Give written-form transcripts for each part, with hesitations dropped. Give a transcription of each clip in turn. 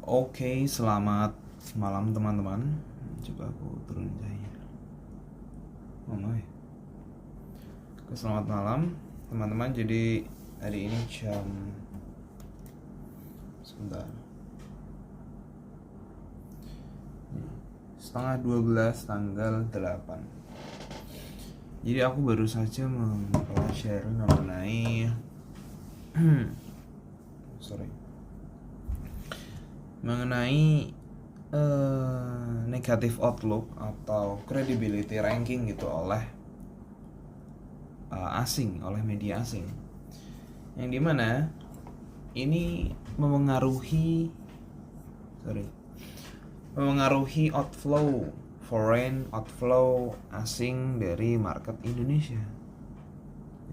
Oke, selamat malam teman-teman. Coba aku turun cahaya. Oh no. Oke, selamat malam teman-teman. Jadi hari ini jam sebentar. Setengah 12 tanggal 8. Jadi aku baru saja mempelajari mengenai mengenai negative outlook atau credibility ranking gitu oleh oleh media asing, yang dimana ini memengaruhi foreign outflow asing dari market Indonesia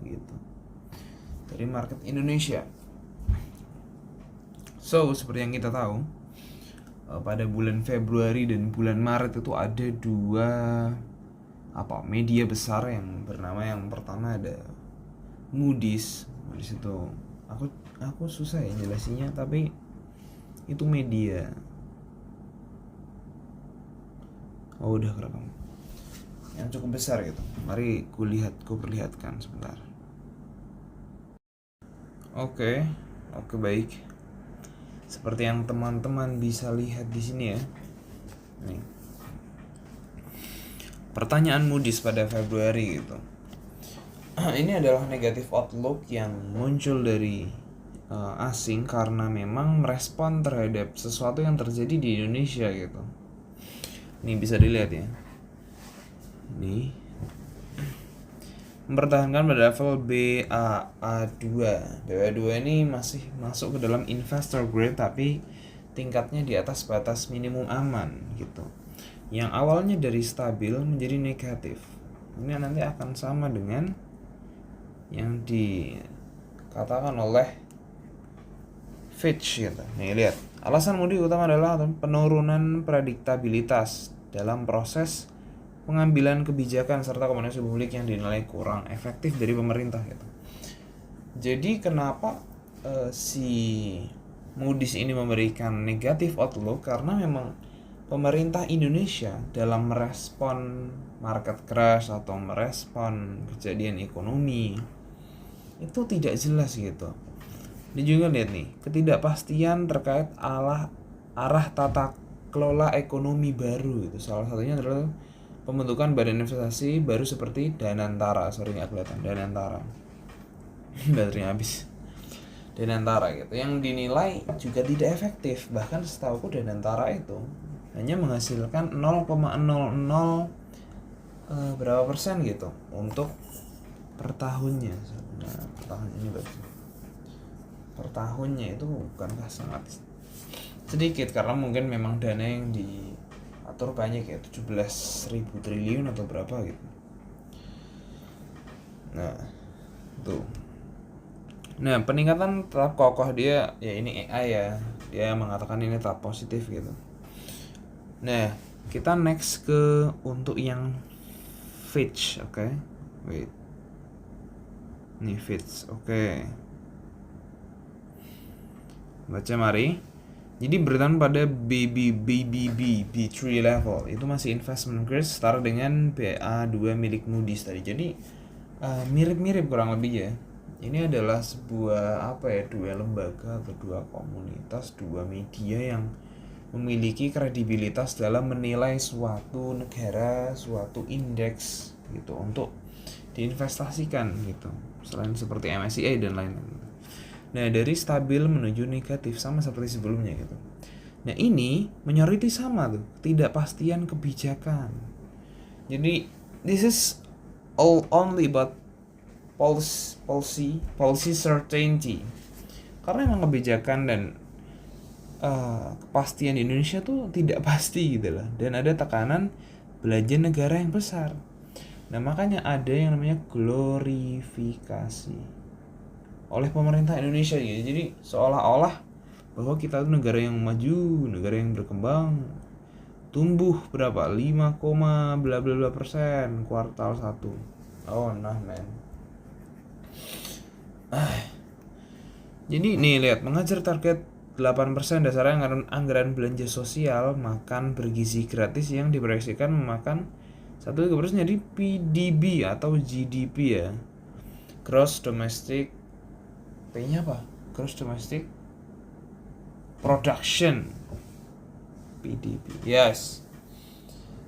gitu, dari market Indonesia. So seperti yang kita tahu, pada bulan Februari dan bulan Maret itu ada dua media besar yang bernama, yang pertama ada Moody's itu aku susah ya jelasinnya, tapi itu media. Udah kerekam yang cukup besar gitu. Mari ku perlihatkan sebentar. Oke, baik. Seperti yang teman-teman bisa lihat di sini ya. Nih. Pertanyaan Moody's pada Februari gitu. Ini adalah negative outlook yang muncul dari asing karena memang merespon terhadap sesuatu yang terjadi di Indonesia gitu. Ini bisa dilihat ya. Nih. Mempertahankan pada level BAA2. BAA2 ini masih masuk ke dalam investor grade, tapi tingkatnya di atas batas minimum aman gitu. Yang awalnya dari stabil menjadi negatif. Ini nanti akan sama dengan yang dikatakan oleh Fitch gitu. Nih lihat. Alasan Moody's utama adalah penurunan prediktabilitas dalam proses pengambilan kebijakan serta komunikasi publik yang dinilai kurang efektif dari pemerintah gitu. Jadi kenapa si Moody's ini memberikan negatif outlook? Karena memang pemerintah Indonesia dalam merespon market crash atau merespon kejadian ekonomi itu tidak jelas gitu. Ini juga lihat nih, ketidakpastian terkait arah tata kelola ekonomi baru itu. Salah satunya adalah pembentukan badan investasi baru seperti Danantara. Nggak kelihatan Danantara. Baterainya habis. Danantara gitu, yang dinilai juga tidak efektif. Bahkan setahuku Danantara itu hanya menghasilkan 0,00 berapa persen gitu untuk per tahunnya. Nah, per tahun ini berarti per tahunnya itu bukankah sangat sedikit, karena mungkin memang dana yang diatur banyak ya, 17.000 triliun atau berapa gitu. Nah tuh. Nah, peningkatan tetap kokoh dia ya, ini AI ya, dia mengatakan ini tetap positif gitu. Nah, kita next ke untuk yang Fitch, oke. Wait. Nih Fitch, oke. Baca mari. Jadi bertahan pada B3 level, itu masih investment grade setara dengan BA2 milik Moody's tadi. Jadi mirip-mirip kurang lebih ya. Ini adalah sebuah dua lembaga atau dua komunitas, dua media yang memiliki kredibilitas dalam menilai suatu negara, suatu indeks gitu untuk diinvestasikan gitu. Selain seperti MSCI dan lain-lain. Nah, dari stabil menuju negatif sama seperti sebelumnya gitu. Nah, ini menyoroti sama tuh, ketidakpastian kebijakan. Jadi this is all only about policy certainty. Karena emang kebijakan dan kepastian di Indonesia tuh tidak pasti gitu loh, dan ada tekanan belanja negara yang besar. Nah, makanya ada yang namanya glorifikasi oleh pemerintah Indonesia gitu. Jadi seolah-olah bahwa kita tuh negara yang maju, negara yang berkembang, tumbuh berapa 5, bla bla bla persen kuartal 1. Oh nah men. Jadi nih lihat, mengejar target 8% dasarnya anggaran belanja sosial makan bergizi gratis yang diproyeksikan memakan 1,3% jadi PDB atau GDP ya. Gross Domestic P-nya apa? Gross Domestic Production PDB. Yes.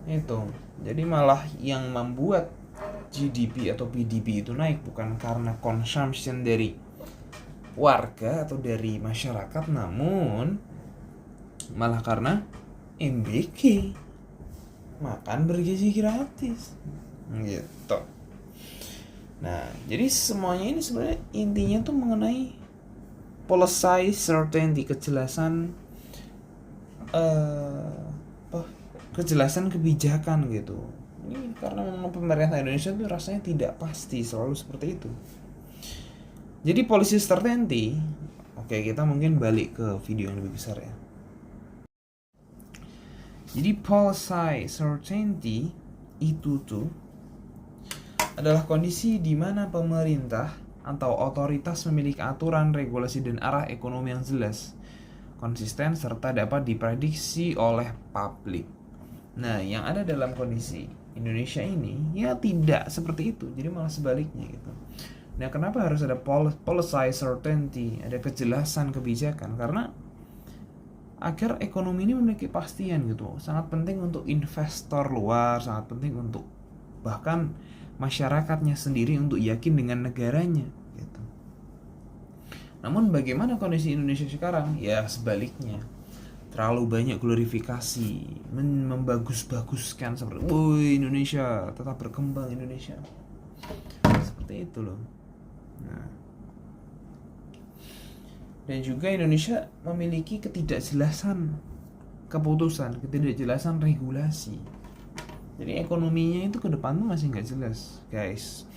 Itu. Jadi malah yang membuat GDP atau PDB itu naik bukan karena consumption dari warga atau dari masyarakat, namun malah karena MBG, makan bergizi gratis gitu. Nah, jadi semuanya ini sebenarnya intinya tuh mengenai policy certainty, kejelasan kebijakan gitu. Ini karena memang pemerintah Indonesia tuh rasanya tidak pasti, selalu seperti itu. Jadi policy certainty, oke, kita mungkin balik ke video yang lebih besar ya. Jadi policy certainty itu tuh adalah kondisi di mana pemerintah atau otoritas memiliki aturan, regulasi, dan arah ekonomi yang jelas, konsisten, serta dapat diprediksi oleh publik. Nah, yang ada dalam kondisi Indonesia ini ya tidak seperti itu, jadi malah sebaliknya gitu. Nah, kenapa harus ada policy certainty, ada kejelasan kebijakan? Karena agar ekonomi ini memiliki kepastian gitu. Sangat penting untuk investor luar, sangat penting untuk bahkan masyarakatnya sendiri untuk yakin dengan negaranya gitu. Namun bagaimana kondisi Indonesia sekarang? Ya sebaliknya. Terlalu banyak glorifikasi, membagus-baguskan seperti, "Woi, Indonesia tetap berkembang Indonesia." Seperti itu loh. Nah, dan juga Indonesia memiliki ketidakjelasan keputusan, ketidakjelasan regulasi. Jadi ekonominya itu ke depan tuh masih nggak jelas, guys.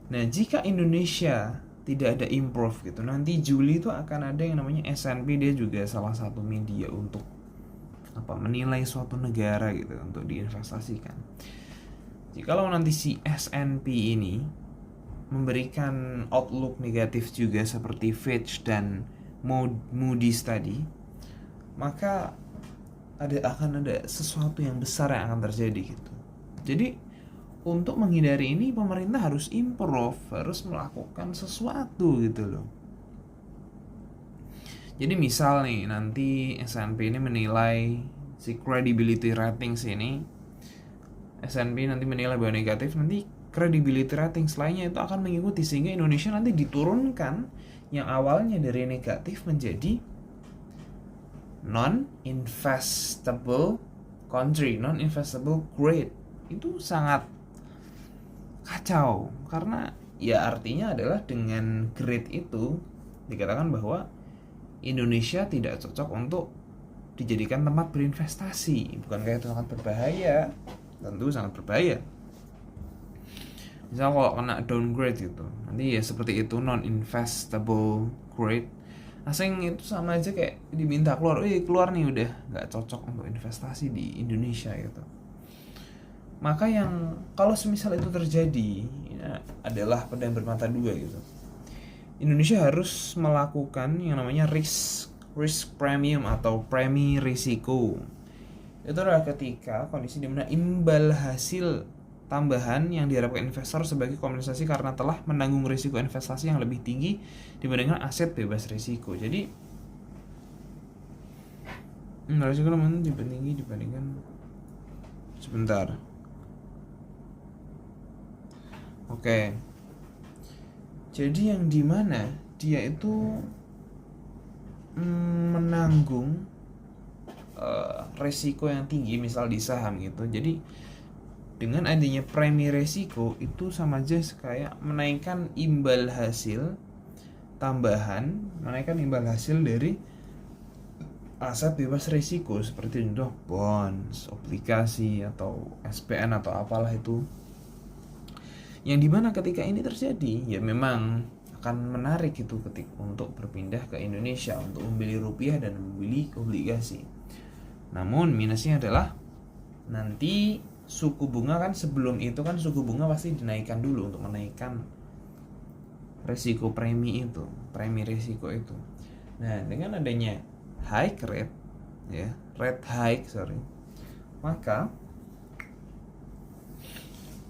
Nah, jika Indonesia tidak ada improve gitu, nanti Juli itu akan ada yang namanya S&P, dia juga salah satu media untuk menilai suatu negara gitu untuk diinvestasikan. Jikalau nanti si S&P ini memberikan outlook negatif juga seperti Fitch dan Moody's tadi, maka akan ada sesuatu yang besar yang akan terjadi gitu. Jadi untuk menghindari ini pemerintah harus improve, harus melakukan sesuatu gitu loh. Jadi misal nih nanti S&P ini menilai si credibility ratings ini, S&P nanti menilai bahwa negatif, nanti credibility ratings lainnya itu akan mengikuti sehingga Indonesia nanti diturunkan yang awalnya dari negatif menjadi non-investable country, non-investable grade. Itu sangat kacau karena ya artinya adalah dengan grade itu dikatakan bahwa Indonesia tidak cocok untuk dijadikan tempat berinvestasi. Bukan itu sangat berbahaya? Tentu sangat berbahaya. Misal kalau kena downgrade gitu, nanti ya seperti itu, non-investable grade. Asing itu sama aja kayak diminta keluar nih, udah nggak cocok untuk investasi di Indonesia gitu. Maka yang kalau semisal itu terjadi ya, adalah pedang bermata dua gitu. Indonesia harus melakukan yang namanya risk premium atau premi risiko. Itu adalah ketika kondisi dimana imbal hasil tambahan yang diharapkan investor sebagai kompensasi karena telah menanggung risiko investasi yang lebih tinggi dibandingkan aset bebas risiko. Jadi risiko lebih tinggi dibandingkan sebentar. Oke. Jadi yang dimana dia itu menanggung risiko yang tinggi misal di saham gitu. Jadi dengan adanya premi risiko itu sama aja kayak menaikkan imbal hasil tambahan, menaikkan imbal hasil dari aset bebas risiko seperti contoh bonds, obligasi atau SPN atau apalah itu. Yang dimana ketika ini terjadi ya memang akan menarik itu untuk berpindah ke Indonesia untuk membeli rupiah dan membeli obligasi. Namun minusnya adalah nanti suku bunga kan sebelum itu kan suku bunga pasti dinaikkan dulu untuk menaikkan risiko premi risiko itu. Nah, dengan adanya hike rate, ya, rate hike, maka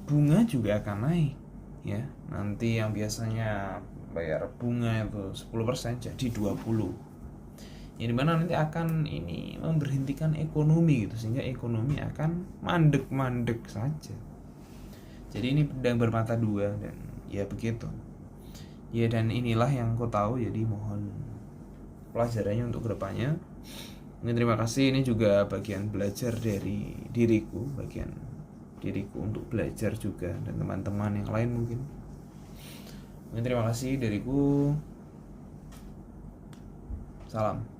bunga juga akan naik, ya. Nanti yang biasanya bayar bunga itu 10% jadi 20. Yang dimana nanti akan ini memberhentikan ekonomi gitu, sehingga ekonomi akan mandek-mandek saja. Jadi ini pedang bermata dua, dan ya begitu. Ya, dan inilah yang aku tahu, jadi mohon pelajarannya untuk kedepannya. Ini terima kasih, ini juga bagian belajar dari diriku, bagian diriku untuk belajar juga, dan teman-teman yang lain mungkin. Ini terima kasih dariku, salam.